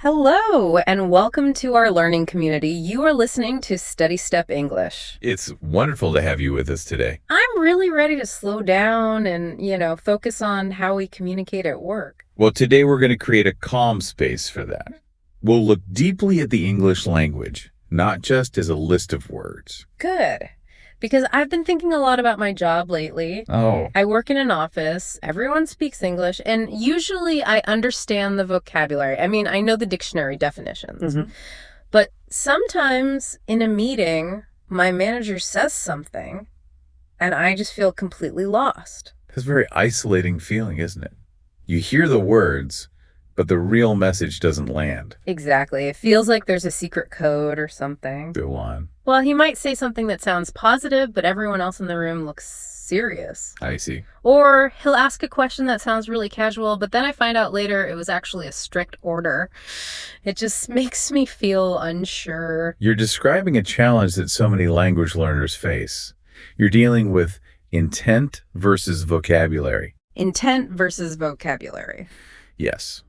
Hello, and welcome to our learning community. You are listening to SteadyStep English. It's wonderful to have you with us today. I'm really ready to slow down and, focus on how we communicate at work. Well, today we're going to create a calm space for that. We'll look deeply at the English language, not just as a list of words. Good. Because I've been thinking a lot about my job lately. Oh, I work in an office, everyone speaks English, and usually I understand the vocabulary. I mean, I know the dictionary definitions. But sometimes in a meeting, my manager says something, and I just feel completely lost. that's a very isolating feeling, isn't it? You hear the words, but the real message doesn't land. Exactly. It feels like there's a secret code or something. Go on. Well, he might say something that sounds positive, but everyone else in the room looks serious. I see. Or he'll ask a question that sounds really casual, but then I find out later it was actually a strict order. It just makes me feel unsure. You're describing a challenge that so many language learners face. You're dealing with intent versus vocabulary. Intent versus vocabulary. Yes.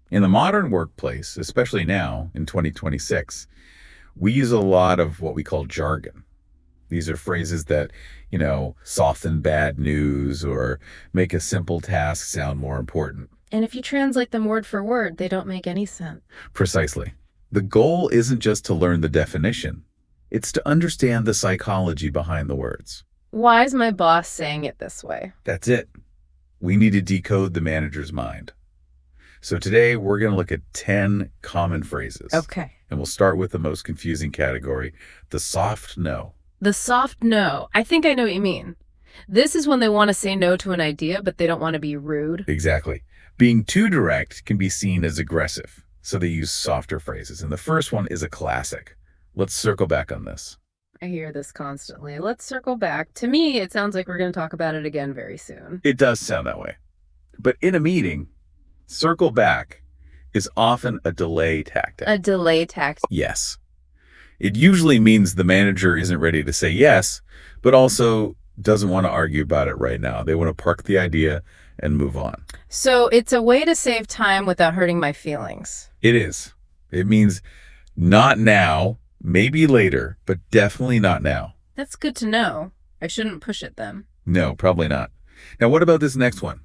In the modern workplace, especially now in 2026, we use a lot of what we call jargon. These are phrases that, soften bad news or make a simple task sound more important. And if you translate them word for word, they don't make any sense. Precisely. The goal isn't just to learn the definition. It's to understand the psychology behind the words. Why is my boss saying it this way? That's it. We need to decode the manager's mind. So today we're going to look at 10 common phrases. Okay. And we'll start with the most confusing category, the soft no. The soft no. I think I know what you mean. This is when they want to say no to an idea, but they don't want to be rude. Exactly. Being too direct can be seen as aggressive, so they use softer phrases. And the first one is a classic. Let's circle back on this. I hear this constantly. Let's circle back. To me, it sounds like we're going to talk about it again very soon. It does sound that way. But in a meeting, circle back is often a delay tactic. A delay tactic. Yes. It usually means the manager isn't ready to say yes, but also doesn't want to argue about it right now. They want to park the idea and move on. So it's a way to save time without hurting my feelings. It is. It means not now, maybe later, but definitely not now. That's good to know. I shouldn't push it then. No, probably not. Now, what about this next one?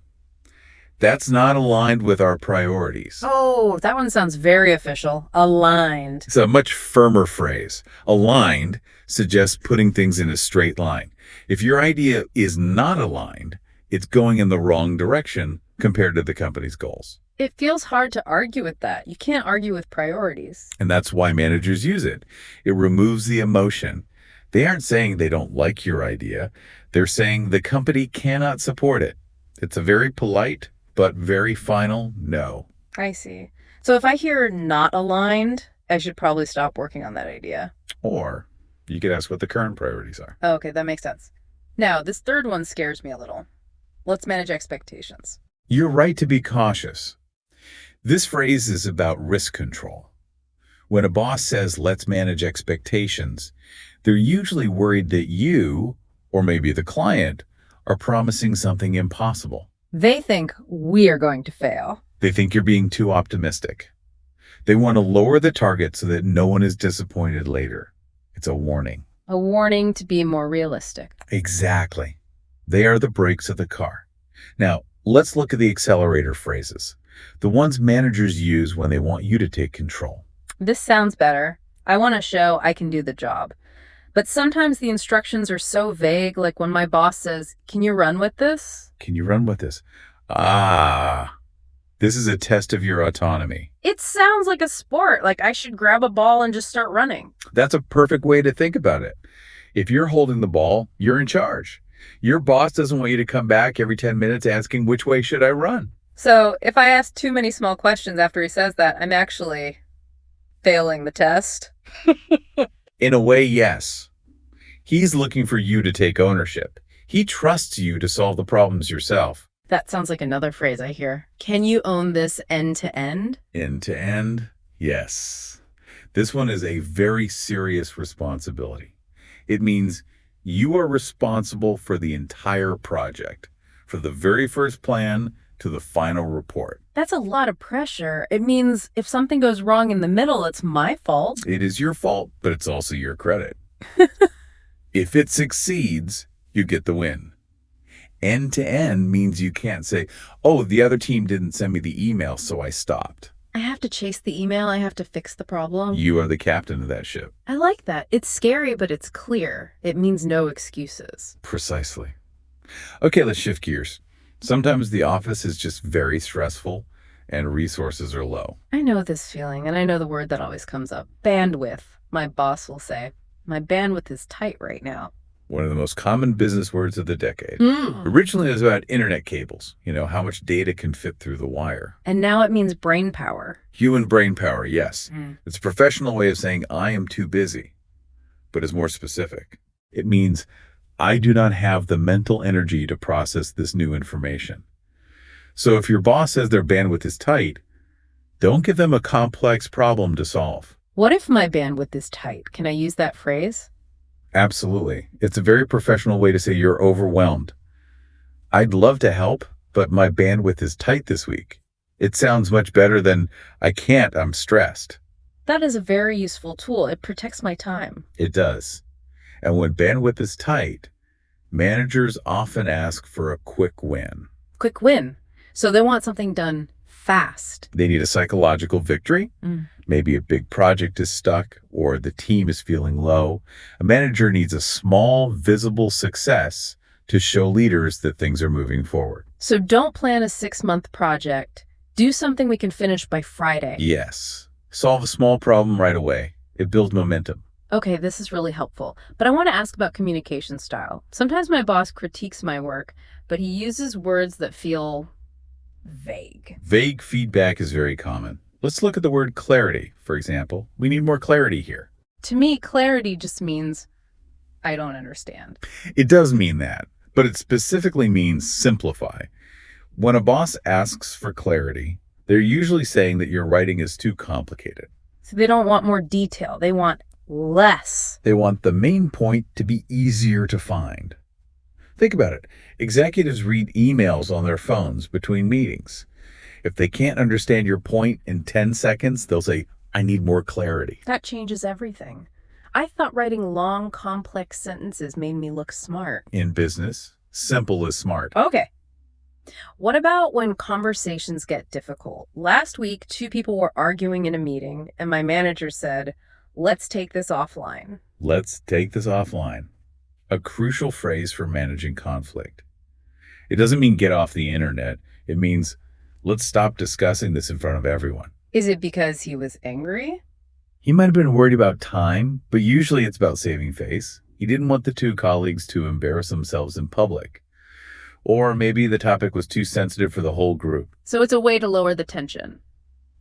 That's not aligned with our priorities. Oh, that one sounds very official. Aligned. It's a much firmer phrase. Aligned suggests putting things in a straight line. If your idea is not aligned, it's going in the wrong direction compared to the company's goals. It feels hard to argue with that. You can't argue with priorities. And that's why managers use it. It removes the emotion. They aren't saying they don't like your idea. They're saying the company cannot support it. It's a very polite but very final no. I see. So if I hear not aligned, I should probably stop working on that idea. Or you could ask what the current priorities are. Oh, okay, that makes sense. Now, this third one scares me a little. Let's manage expectations. You're right to be cautious. This phrase is about risk control. When a boss says, let's manage expectations, they're usually worried that you, or maybe the client, are promising something impossible. They think we are going to fail. They think you're being too optimistic. They want to lower the target so that no one is disappointed later. It's a warning. A warning to be more realistic. Exactly. They are the brakes of the car. Now, let's look at the accelerator phrases, the ones managers use when they want you to take control. This sounds better. I want to show I can do the job. But sometimes the instructions are so vague, like when my boss says, can you run with this? Can you run with this? This is a test of your autonomy. It sounds like a sport, like I should grab a ball and just start running. That's a perfect way to think about it. If you're holding the ball, you're in charge. Your boss doesn't want you to come back every 10 minutes asking, which way should I run? So if I ask too many small questions after he says that, I'm actually failing the test. In a way, yes. He's looking for you to take ownership. He trusts you to solve the problems yourself. That sounds like another phrase I hear. Can you own this end to end? End to end? Yes. This one is a very serious responsibility. It means you are responsible for the entire project, for the very first plan to the final report. That's a lot of pressure. It means if something goes wrong in the middle, it's my fault. It is your fault, but it's also your credit. If it succeeds, you get the win. End to end means you can't say, oh, the other team didn't send me the email, so I stopped. I have to chase the email. I have to fix the problem. You are the captain of that ship. I like that. It's scary, but it's clear. It means no excuses. Precisely. Okay, let's shift gears. Sometimes the office is just very stressful and resources are low. I know this feeling, and I know the word that always comes up. Bandwidth. My boss will say, my bandwidth is tight right now. One of the most common business words of the decade. Originally, it was about internet cables, how much data can fit through the wire. And now it means brain power. Human brain power, yes. It's a professional way of saying I am too busy, but it's more specific. It means I do not have the mental energy to process this new information. So if your boss says their bandwidth is tight, don't give them a complex problem to solve. What if my bandwidth is tight? Can I use that phrase? Absolutely. It's a very professional way to say you're overwhelmed. I'd love to help, but my bandwidth is tight this week. It sounds much better than I can't, I'm stressed. That is a very useful tool. It protects my time. It does. And when bandwidth is tight, managers often ask for a quick win. Quick win. So they want something done fast. They need a psychological victory. Maybe a big project is stuck or the team is feeling low. A manager needs a small, visible success to show leaders that things are moving forward. So don't plan a 6-month project. Do something we can finish by Friday. Yes. Solve a small problem right away. It builds momentum. Okay, this is really helpful. But I want to ask about communication style. Sometimes my boss critiques my work, but he uses words that feel vague. Vague feedback is very common. Let's look at the word clarity, for example. We need more clarity here. To me, clarity just means I don't understand. It does mean that, but it specifically means simplify. When a boss asks for clarity, they're usually saying that your writing is too complicated. So they don't want more detail. They want less. They want the main point to be easier to find. Think about it. Executives read emails on their phones between meetings. If they can't understand your point in 10 seconds, they'll say, I need more clarity. That changes everything. I thought writing long, complex sentences made me look smart. In business, simple is smart. Okay. What about when conversations get difficult? Last week, 2 people were arguing in a meeting, and my manager said, let's take this offline. Let's take this offline. A crucial phrase for managing conflict. It doesn't mean get off the internet. It means let's stop discussing this in front of everyone. Is it because he was angry? He might have been worried about time, but usually it's about saving face. He didn't want the 2 colleagues to embarrass themselves in public. Or maybe the topic was too sensitive for the whole group. So it's a way to lower the tension.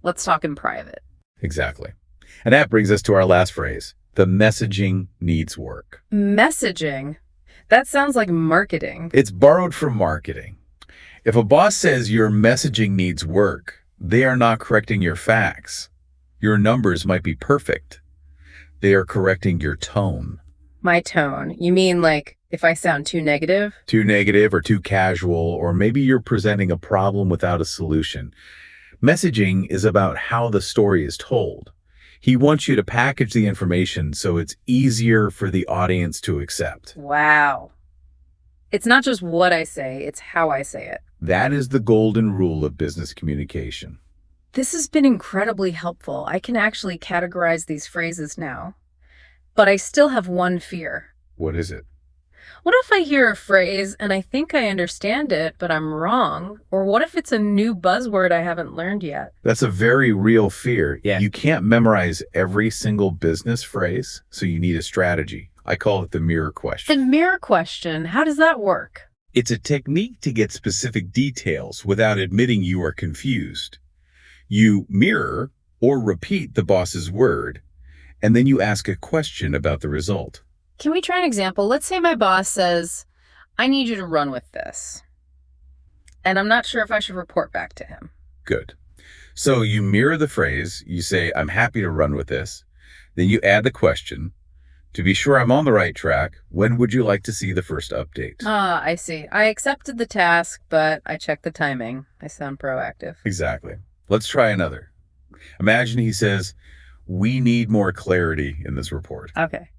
Let's talk in private. Exactly. And that brings us to our last phrase. The messaging needs work. Messaging? That sounds like marketing. It's borrowed from marketing. If a boss says your messaging needs work, they are not correcting your facts. Your numbers might be perfect. They are correcting your tone. My tone? You mean like if I sound too negative? Too negative or too casual, or maybe you're presenting a problem without a solution. Messaging is about how the story is told. He wants you to package the information so it's easier for the audience to accept. Wow. It's not just what I say, it's how I say it. That is the golden rule of business communication. This has been incredibly helpful. I can actually categorize these phrases now. But I still have one fear. What is it? What if I hear a phrase and I think I understand it, but I'm wrong? Or what if it's a new buzzword I haven't learned yet? That's a very real fear. Yeah. You can't memorize every single business phrase, so you need a strategy. I call it the mirror question. The mirror question, how does that work? It's a technique to get specific details without admitting you are confused. You mirror or repeat the boss's word, and then you ask a question about the result. Can we try an example? Let's say my boss says, I need you to run with this. And I'm not sure if I should report back to him. Good. So you mirror the phrase, you say, I'm happy to run with this. Then you add the question, To be sure I'm on the right track, when would you like to see the first update? Ah, I see. I accepted the task, but I checked the timing. I sound proactive. Exactly. Let's try another. Imagine he says, we need more clarity in this report. Okay.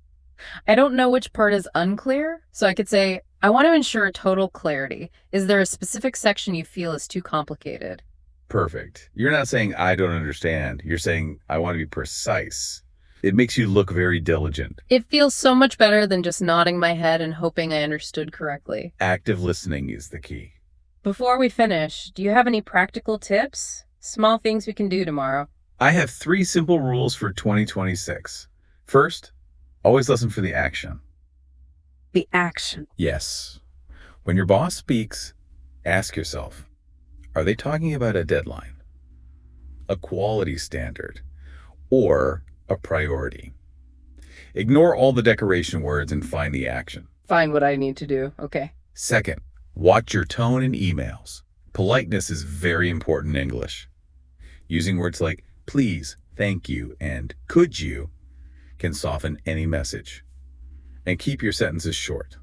I don't know which part is unclear, so I could say, I want to ensure total clarity. Is there a specific section you feel is too complicated? Perfect. You're not saying I don't understand. You're saying I want to be precise. It makes you look very diligent. It feels so much better than just nodding my head and hoping I understood correctly. Active listening is the key. Before we finish, do you have any practical tips? Small things we can do tomorrow. I have 3 simple rules for 2026. First, always listen for the action. The action. Yes. When your boss speaks, ask yourself, are they talking about a deadline, a quality standard, or a priority? Ignore all the decoration words and find the action. Find what I need to do. Okay. Second, watch your tone in emails. Politeness is very important in English. Using words like please, thank you, and could you can soften any message. And keep your sentences short.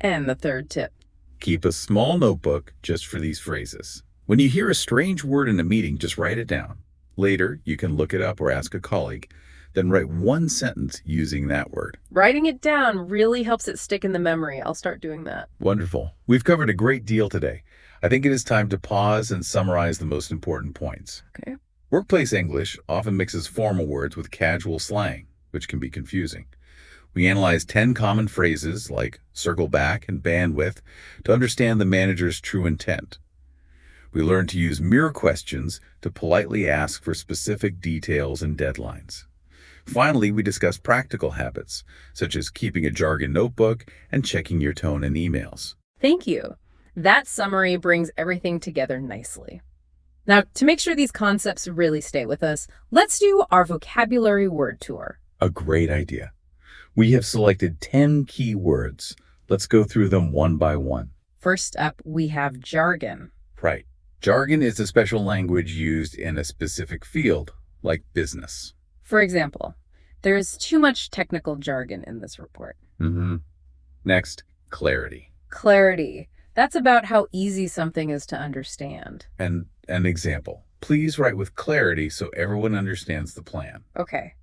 And the third tip. Keep a small notebook just for these phrases. When you hear a strange word in a meeting, just write it down. Later, you can look it up or ask a colleague. Then write 1 sentence using that word. Writing it down really helps it stick in the memory. I'll start doing that. Wonderful. We've covered a great deal today. I think it is time to pause and summarize the most important points. Okay. Workplace English often mixes formal words with casual slang, which can be confusing. We analyzed 10 common phrases like circle back and bandwidth to understand the manager's true intent. We learned to use mirror questions to politely ask for specific details and deadlines. Finally, we discussed practical habits, such as keeping a jargon notebook and checking your tone in emails. Thank you. That summary brings everything together nicely. Now, to make sure these concepts really stay with us, let's do our vocabulary word tour. A great idea. We have selected 10 key words. Let's go through them one by one. First up, we have jargon. Right. Jargon is a special language used in a specific field, like business. For example, there is too much technical jargon in this report. Next, clarity. Clarity. That's about how easy something is to understand. And an example. Please write with clarity so everyone understands the plan. Okay.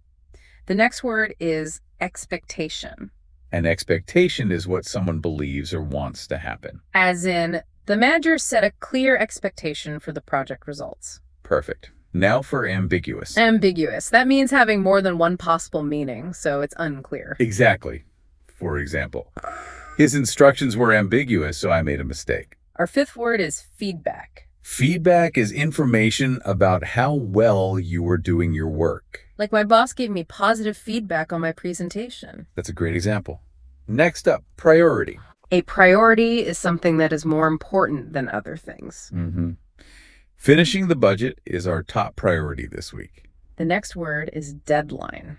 The next word is expectation. An expectation is what someone believes or wants to happen. As in, the manager set a clear expectation for the project results. Perfect. Now for ambiguous. Ambiguous. That means having more than one possible meaning, so it's unclear. Exactly. For example, his instructions were ambiguous, so I made a mistake. Our fifth word is feedback. Feedback is information about how well you were doing your work. Like my boss gave me positive feedback on my presentation. That's a great example. Next up, priority. A priority is something that is more important than other things. Finishing the budget is our top priority this week. The next word is deadline.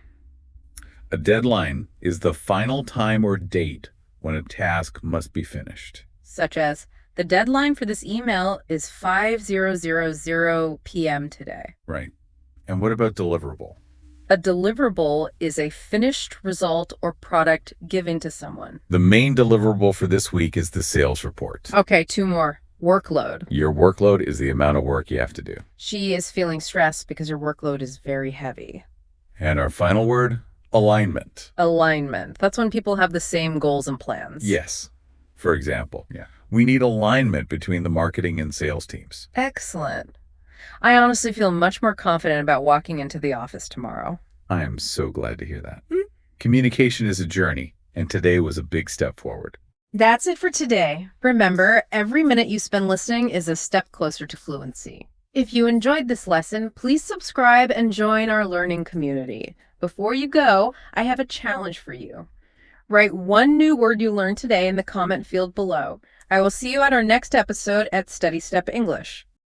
A deadline is the final time or date when a task must be finished. Such as, the deadline for this email is 5:00 p.m. today. Right. And what about deliverable? A deliverable is a finished result or product given to someone. The main deliverable for this week is the sales report. Okay, 2 more. Workload. Your workload is the amount of work you have to do. She is feeling stressed because her workload is very heavy. And our final word, alignment. Alignment. That's when people have the same goals and plans. Yes. For example, we need alignment between the marketing and sales teams. Excellent. I honestly feel much more confident about walking into the office tomorrow. I am so glad to hear that. Communication is a journey, and today was a big step forward. That's it for today. Remember, every minute you spend listening is a step closer to fluency. If you enjoyed this lesson, please subscribe and join our learning community. Before you go, I have a challenge for you. Write 1 new word you learned today in the comment field below. I will see you at our next episode at SteadyStep English.